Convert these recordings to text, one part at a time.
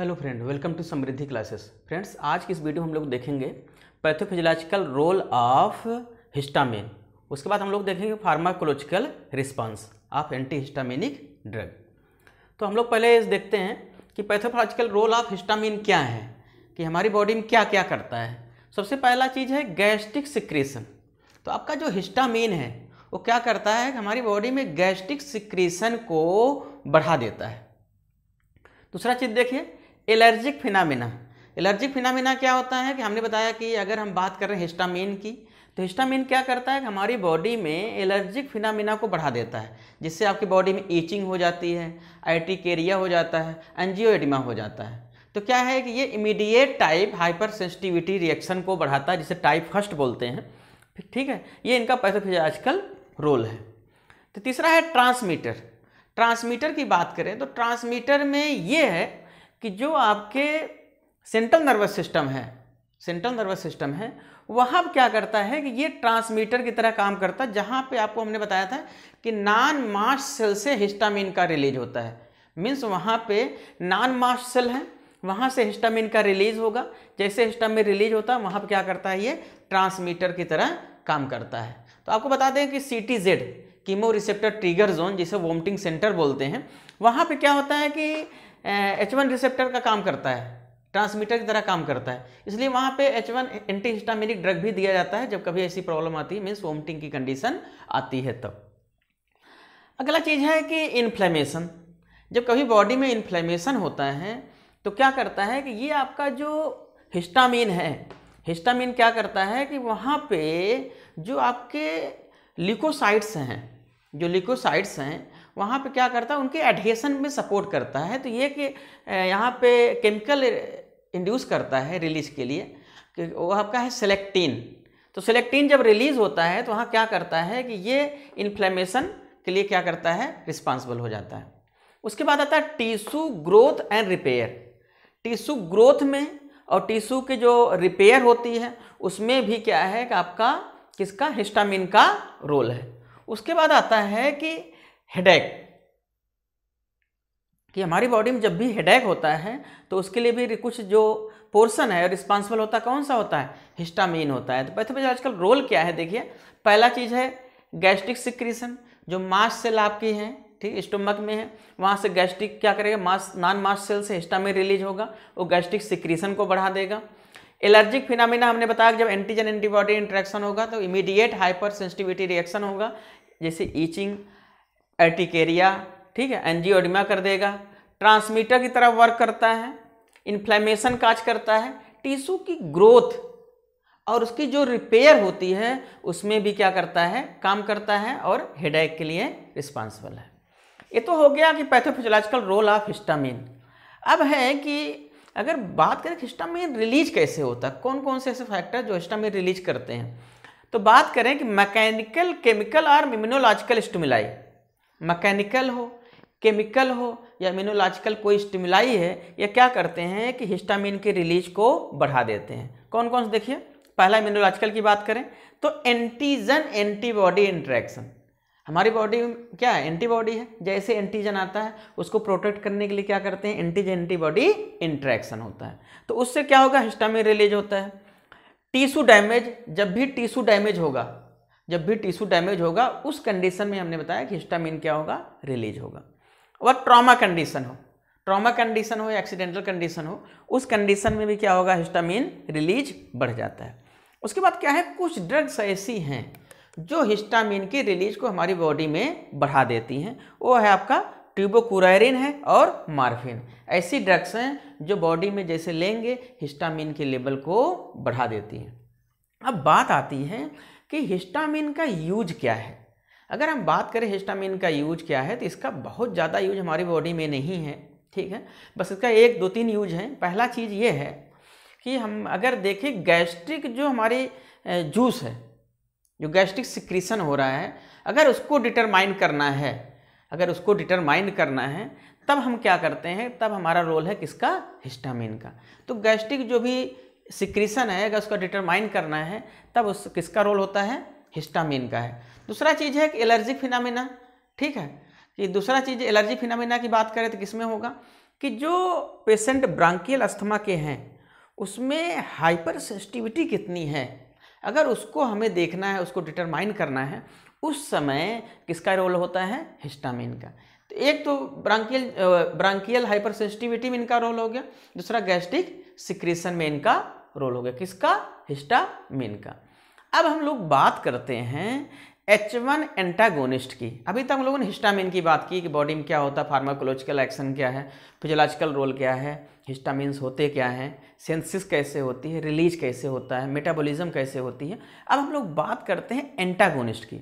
Hello friend, welcome to Samriddhi classes. Friends, आज की इस वीडियो हम लोग देखेंगे पैथोफिजियोलॉजिकल रोल ऑफ हिस्टामिन। उसके बाद हम लोग देखेंगे pharmacological response of anti histaminic drug. तो हम लोग पहले इस देखते हैं कि पैथोफिजियोलॉजिकल रोल ऑफ हिस्टामिन क्या है, कि हमारी बॉडी में क्या क्या करता है। सबसे पहला चीज़ है गैस्ट्रिक सिक्रेशन। तो आपका जो हिस्टामिन है वो क्या करता है कि हमारी बॉडी में गैस्ट्रिक सिक्रेशन को बढ़ा देता है। दूसरा चीज़ देखिए एलर्जिक फिनामिना। एलर्जिक फिनामिना क्या होता है कि हमने बताया कि अगर हम बात कर रहे हैं हिस्टामिन की, तो हिस्टामिन क्या करता है कि हमारी बॉडी में एलर्जिक फिनामिना को बढ़ा देता है, जिससे आपकी बॉडी में ईचिंग हो जाती है, आर्टिकेरिया हो जाता है, एंजियोएडिमा हो जाता है। तो क्या है कि ये immediate type hyper sensitivity reaction को बढ़ाता है, जिसे टाइप फर्स्ट बोलते हैं। ठीक है, ये इनका पैथोफिजियोलॉजिकल रोल है। तो तीसरा है ट्रांसमीटर। ट्रांसमीटर की बात करें तो ट्रांसमीटर में ये है कि जो आपके सेंट्रल नर्वस सिस्टम है वहाँ क्या करता है कि ये ट्रांसमीटर की तरह काम करता है, जहाँ पे आपको हमने बताया था कि नॉन मास्ट सेल से हिस्टामिन का रिलीज होता है। मीन्स वहाँ पे नॉन मास्ट सेल है, वहाँ से हिस्टामिन का रिलीज होगा। जैसे हिस्टामिन रिलीज होता है वहाँ पे क्या करता है, ये ट्रांसमीटर की तरह काम करता है। तो आपको बता दें कि CTZ chemo receptor trigger zone, जिसे वोमिटिंग सेंटर बोलते हैं, वहाँ पे क्या होता है कि H1 रिसेप्टर का काम करता है, ट्रांसमीटर की तरह काम करता है। इसलिए वहाँ पे H1 एंटी हिस्टामिनिक ड्रग भी दिया जाता है जब कभी ऐसी प्रॉब्लम आती है, मीन्स वोमिटिंग की कंडीशन आती है तब। अगला चीज़ है कि इन्फ्लेमेशन। जब कभी बॉडी में इन्फ्लेमेशन होता है तो क्या करता है कि ये आपका जो हिस्टामिन है, हिस्टामिन क्या करता है कि वहाँ पे जो आपके ल्यूकोसाइट्स हैं, वहाँ पे क्या करता है, उनके एडहेशन में सपोर्ट करता है। तो ये कि यहाँ पे केमिकल इंड्यूस करता है रिलीज के लिए, कि वो आपका है सेलेक्टिन। तो सेलेक्टिन जब रिलीज होता है तो वहाँ क्या करता है कि ये इन्फ्लेमेशन के लिए क्या करता है, रिस्पॉन्सिबल हो जाता है। उसके बाद आता है tissue growth and repair. Tissue growth में और टिश्यू के जो रिपेयर होती है उसमें भी क्या है कि आपका किसका, हिस्टामिन का रोल है। उसके बाद आता है कि हेडेक, कि हमारी बॉडी में जब भी हेडेक होता है तो उसके लिए भी कुछ जो पोर्शन है रिस्पॉन्सिबल होता है, कौन सा होता है, हिस्टामिन होता है। तो पैथोफिजियोलॉजिकल रोल क्या है, देखिए पहला चीज़ है गैस्ट्रिक सिक्रीशन। जो मास्ट सेल आपकी है, ठीक, स्टोमक में है, वहाँ से गैस्ट्रिक क्या करेगा, नॉन मास्ट सेल से हिस्टामिन रिलीज होगा, वो गैस्ट्रिक सिक्रीशन को बढ़ा देगा। एलर्जिक फिनामिना हमने बताया कि जब एंटीजन एंटीबॉडी इंटरेक्शन होगा तो इमीडिएट हाइपर सेंसिटिविटी रिएक्शन होगा, जैसे ईचिंग, आर्टिकेरिया, ठीक है, एंजियोएडिमा कर देगा। ट्रांसमीटर की तरह वर्क करता है, इन्फ्लेमेशन काज करता है, टिश्यू की ग्रोथ और उसकी जो रिपेयर होती है उसमें भी क्या करता है, काम करता है, और हेडेक के लिए रिस्पॉन्सिबल है। ये तो हो गया कि पैथोफिजियोलॉजिकल रोल ऑफ हिस्टामिन। अब है कि अगर बात करें हिस्टामिन रिलीज कैसे होता है, कौन कौन से ऐसे फैक्टर जो हिस्टामिन रिलीज करते हैं, तो बात करें कि मैकेनिकल, केमिकल और इम्यूनोलॉजिकल स्टिमुलाई, मैकेनिकल हो, केमिकल हो या इम्यूनोलॉजिकल कोई स्टिमुलाई है, ये क्या करते हैं कि हिस्टामिन के रिलीज को बढ़ा देते हैं। कौन कौन से, देखिए पहला इम्यूनोलॉजिकल की बात करें तो एंटीजन एंटीबॉडी इंटरेक्शन। हमारी बॉडी में क्या है, एंटीबॉडी है, जैसे एंटीजन आता है उसको प्रोटेक्ट करने के लिए क्या करते हैं, एंटीजन एंटीबॉडी इंटरेक्शन होता है। तो उससे क्या होगा, हिस्टामिन रिलीज होता है। टिश्यू डैमेज, जब भी टिश्यू डैमेज होगा उस कंडीशन में हमने बताया कि हिस्टामिन क्या होगा, रिलीज होगा। और ट्रॉमा कंडीशन हो या एक्सीडेंटल कंडीशन हो, उस कंडीशन में भी क्या होगा, हिस्टामिन रिलीज बढ़ जाता है। उसके बाद क्या है, कुछ ड्रग्स ऐसी हैं जो हिस्टामिन की रिलीज को हमारी बॉडी में बढ़ा देती हैं। वो है आपका ट्यूबोकुरारिन है और मार्फिन। ऐसी ड्रग्स हैं जो बॉडी में जैसे लेंगे हिस्टामिन के लेवल को बढ़ा देती हैं। अब बात आती है कि हिस्टामिन का यूज क्या है। अगर हम बात करें हिस्टामिन का यूज क्या है, तो इसका बहुत ज़्यादा यूज हमारी बॉडी में नहीं है, ठीक है, बस इसका 1 2 3 यूज है। पहला चीज़ ये है कि हम अगर देखें गैस्ट्रिक जो हमारी जूस है, जो गैस्ट्रिक सिक्रीशन हो रहा है, अगर उसको डिटरमाइन करना है तब हम क्या करते हैं, तब हमारा रोल है किसका, हिस्टामिन का। तो गैस्ट्रिक जो भी सिक्रीशन है अगर उसका डिटरमाइन करना है तब उस किसका रोल होता है, हिस्टामिन का है। दूसरा चीज़ है कि एलर्जिक फिनामिना, ठीक है, कि दूसरा चीज़ एलर्जी फिनामिना की बात करें तो किसमें होगा, कि जो पेशेंट ब्रांकियल अस्थमा के हैं उसमें हाइपर सेंसिटिविटी कितनी है, अगर उसको हमें देखना है, उसको डिटरमाइन करना है, उस समय किसका रोल होता है, हिस्टामिन का। तो एक तो ब्रांकियल हाइपर सेंसिटिविटी में इनका रोल हो गया, दूसरा गैस्ट्रिक सिक्रेशन में इनका रोल हो गया, किसका, हिस्टामिन का। अब हम लोग बात करते हैं H1 एंटागोनिस्ट की। अभी तक हम लोगों ने हिस्टामिन की बात की कि बॉडी में क्या होता है, फार्माकोलॉजिकल एक्शन क्या है, फिजियोलॉजिकल रोल क्या है, हिस्टामिन्स होते क्या हैं, सिंथेसिस कैसे होती है, रिलीज कैसे होता है, मेटाबॉलिज्म कैसे होती है। अब हम लोग बात करते हैं एंटागोनिस्ट की।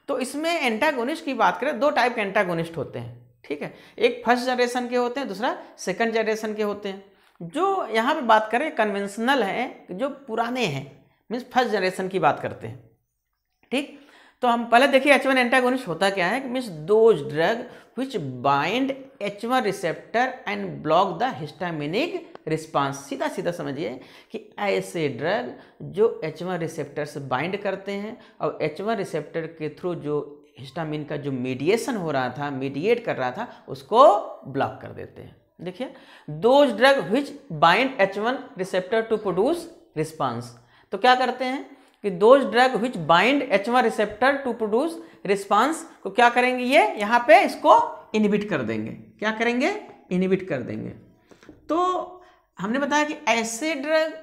तो इसमें एंटागोनिस्ट की बात करें, दो टाइप के एंटागोनिस्ट होते हैं, ठीक है। एक फर्स्ट जनरेशन के होते हैं, दूसरा सेकंड जनरेशन के होते हैं। जो यहाँ पे बात करें कन्वेंशनल हैं, जो पुराने हैं, मीन्स फर्स्ट जनरेशन की बात करते हैं, ठीक। तो हम पहले देखिए H1 एंटागोनिस्ट होता क्या है, means those drug which bind H1 receptor and block the histaminic response. सीधा सीधा समझिए कि ऐसे ड्रग जो H1 रिसेप्टर से बाइंड करते हैं और H1 रिसेप्टर के थ्रू जो हिस्टामिन का जो मीडिएशन हो रहा था, मीडिएट कर रहा था, उसको ब्लॉक कर देते हैं। देखिए, those drug which bind H1 receptor to produce response. तो क्या करते हैं कि those drug which bind H1 receptor to produce response को क्या करेंगे, ये यहाँ पे इसको इनहिबिट कर देंगे। क्या करेंगे, इनहिबिट कर देंगे। तो हमने बताया कि ऐसे ड्रग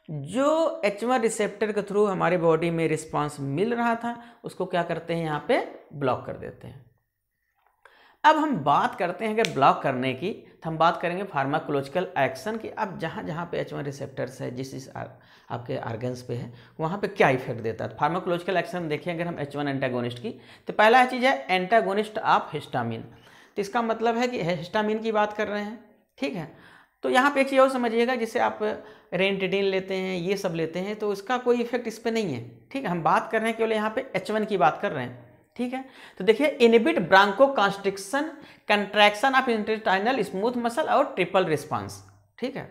जो H1 रिसेप्टर के थ्रू हमारे बॉडी में रिस्पांस मिल रहा था, उसको क्या करते हैं, यहाँ पे ब्लॉक कर देते हैं। अब हम बात करते हैं कि ब्लॉक करने की, तो हम बात करेंगे फार्माकोलॉजिकल एक्शन की। अब जहाँ जहाँ पे H1 रिसेप्टर्स है, जिस आपके आर्गन्स पे है, वहाँ पे क्या इफेक्ट देता है। फार्माकोलॉजिकल एक्शन देखिए अगर हम H1 एंटागोनिस्ट की, तो पहला चीज़ है एंटागोनिस्ट ऑफ हिस्टामिन। तो इसका मतलब है कि हिस्टामिन की बात कर रहे हैं, ठीक है। तो यहाँ पे एक चीज़ और समझिएगा, जिसे आप रेंटिडिन लेते हैं, ये सब लेते हैं, तो इसका कोई इफेक्ट इस पर नहीं है, ठीक है। हम बात कर रहे हैं केवल यहाँ पे H1 की बात कर रहे हैं, ठीक है। तो देखिए, inhibit Bronco constriction, contraction of intestinal smooth muscle और ट्रिपल रिस्पांस, ठीक है।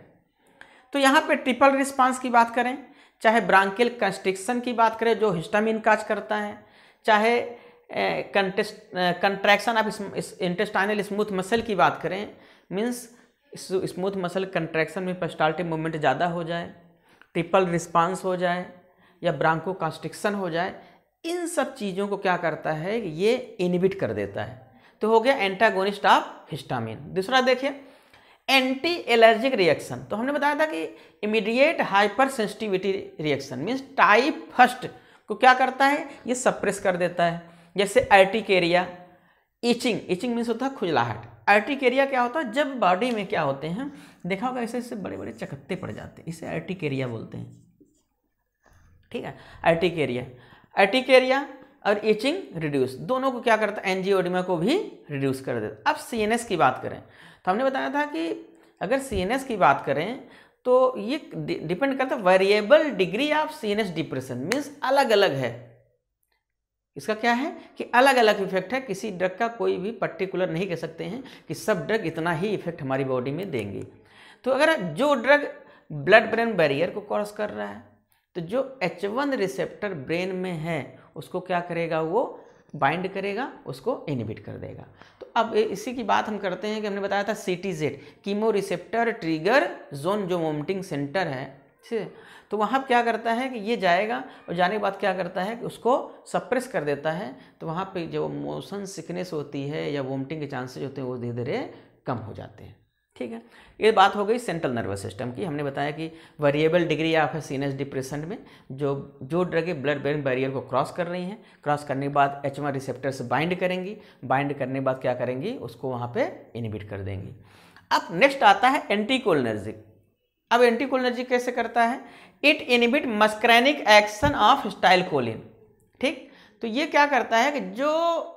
तो यहाँ पे ट्रिपल रिस्पांस की बात करें, चाहे ब्रांकियल कंस्ट्रिक्शन की बात करें जो हिस्टामिन काज करता है, चाहे contraction of intestinal smooth muscle की बात करें, मीन्स स्मूथ मसल कंट्रैक्शन में पेरिस्टाल्टिक मूवमेंट ज़्यादा हो जाए, ट्रिपल रिस्पांस हो जाए, या ब्रांको कंस्ट्रिक्शन हो जाए, इन सब चीज़ों को क्या करता है, ये इनहिबिट कर देता है। तो हो गया एंटागोनिस्ट ऑफ हिस्टामिन। दूसरा देखिए एंटी एलर्जिक रिएक्शन। तो हमने बताया था कि immediate hyper sensitivity reaction means type first को क्या करता है, ये सप्रेस कर देता है। जैसे अर्टिकेरिया, इचिंग, इचिंग मीन्स होता है खुजलाहट। अर्टिकेरिया क्या होता है, जब बॉडी में क्या होते हैं, देखा होगा ऐसे ऐसे बड़े बड़े चकत्ते पड़ जाते हैं, इसे अर्टिकेरिया बोलते हैं, ठीक है। अर्टिकेरिया और इचिंग रिड्यूस, दोनों को क्या करता है, एंजियोडिमा को भी रिड्यूस कर देता। अब सीएनएस की बात करें, तो हमने बताया था कि अगर सीएनएस की बात करें तो ये डिपेंड करता है variable degree of CNS depression, means अलग अलग है। इसका क्या है कि अलग अलग इफेक्ट है, किसी ड्रग का कोई भी पर्टिकुलर नहीं कह सकते हैं कि सब ड्रग इतना ही इफेक्ट हमारी बॉडी में देंगे। तो अगर जो ड्रग ब्लड ब्रेन बैरियर को क्रॉस कर रहा है, तो जो H1 रिसेप्टर ब्रेन में है उसको क्या करेगा, वो बाइंड करेगा, उसको इनहिबिट कर देगा। तो अब इसी की बात हम करते हैं कि हमने बताया था CTZ chemo receptor trigger zone, जो वोमिटिंग सेंटर है, ठीक है। तो वहाँ क्या करता है कि ये जाएगा और जाने के बाद क्या करता है कि उसको सप्रेस कर देता है। तो वहाँ पे जो मोशन सिकनेस होती है या वोमिटिंग के चांसेस होते हैं वो धीरे धीरे कम हो जाते हैं, ठीक है। ये बात हो गई सेंट्रल नर्वस सिस्टम की। हमने बताया कि variable degree of CNS depression में जो ड्रगें ब्लड ब्रेन बैरियर को क्रॉस कर रही हैं, क्रॉस करने के बाद H1 रिसेप्टर से बाइंड करेंगी, बाइंड करने के बाद क्या करेंगी, उसको वहाँ पे इनहिबिट कर देंगी। अब नेक्स्ट आता है एंटीकोलिनर्जिक। अब एंटीकोलिनर्जिक कैसे करता है, it inhibit muscarinic action of acetylcholine, ठीक। तो ये क्या करता है कि जो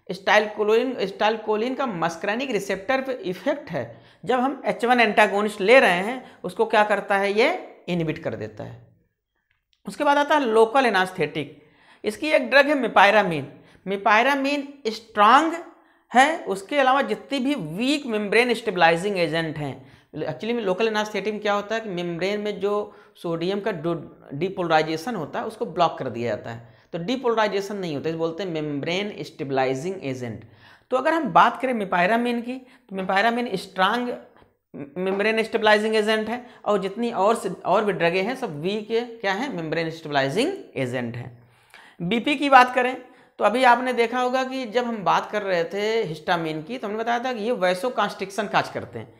स्टाइलकोलिन का मस्कैनिक रिसेप्टर पे इफेक्ट है, जब हम H1 एंटागोनिस्ट ले रहे हैं उसको क्या करता है, ये इनहिबिट कर देता है। उसके बाद आता है लोकल एनास्थेटिक। इसकी एक ड्रग है मिपायरामीन। मिपायरामीन स्ट्रांग है, उसके अलावा जितनी भी वीक मेम्ब्रेन स्टेबलाइजिंग एजेंट हैं। एक्चुअली में लोकल एनास्थेटिक में क्या होता है कि मेम्ब्रेन में जो सोडियम का डिपोलराइजेशन होता है उसको ब्लॉक कर दिया जाता है, तो डिपोलराइजेशन नहीं होता, इसे बोलते हैं मेम्ब्रेन स्टेबलाइजिंग एजेंट। तो अगर हम बात करें मिपायरामीन की, तो मिपायरामीन स्ट्रांग मेम्ब्रेन स्टेबलाइजिंग एजेंट है, और जितनी और भी ड्रगें हैं सब वी के क्या हैं, मेम्ब्रेन स्टेबलाइजिंग एजेंट हैं। बीपी की बात करें तो अभी आपने देखा होगा कि जब हम बात कर रहे थे हिस्टामिन की तो हमने बताया था कि ये वैसोकंस्ट्रिक्शन काज करते हैं,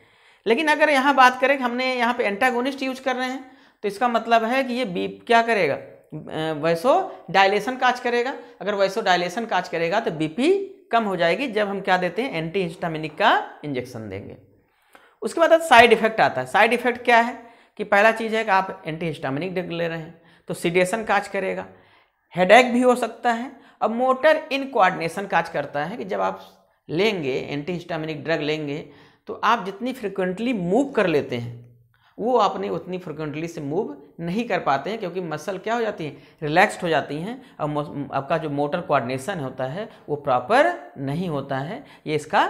लेकिन अगर यहाँ बात करें कि हमने यहाँ पे एंटागोनिस्ट यूज कर रहे हैं तो इसका मतलब है कि ये बीप क्या करेगा, वैसो डायलेशन काज करेगा। अगर वैसो डायलेशन काज करेगा तो बीपी कम हो जाएगी जब हम क्या देते हैं, एंटी हिस्टामिनिक का इंजेक्शन देंगे। उसके बाद साइड इफेक्ट आता है। साइड इफेक्ट क्या है कि पहला चीज़ है कि आप एंटी हिस्टामिनिक ड्रग ले रहे हैं तो सिडेशन काज करेगा, हेडेक भी हो सकता है, अब मोटर इनकोऑर्डिनेशन काज करता है कि जब आप लेंगे एंटी हिस्टामिनिक ड्रग लेंगे तो आप जितनी फ्रिक्वेंटली मूव कर लेते हैं वो आपने उतनी फ्रिक्वेंटली से मूव नहीं कर पाते हैं, क्योंकि मसल क्या हो जाती है, रिलैक्स्ड हो जाती हैं, और आपका जो मोटर कोऑर्डिनेशन होता है वो प्रॉपर नहीं होता है। ये इसका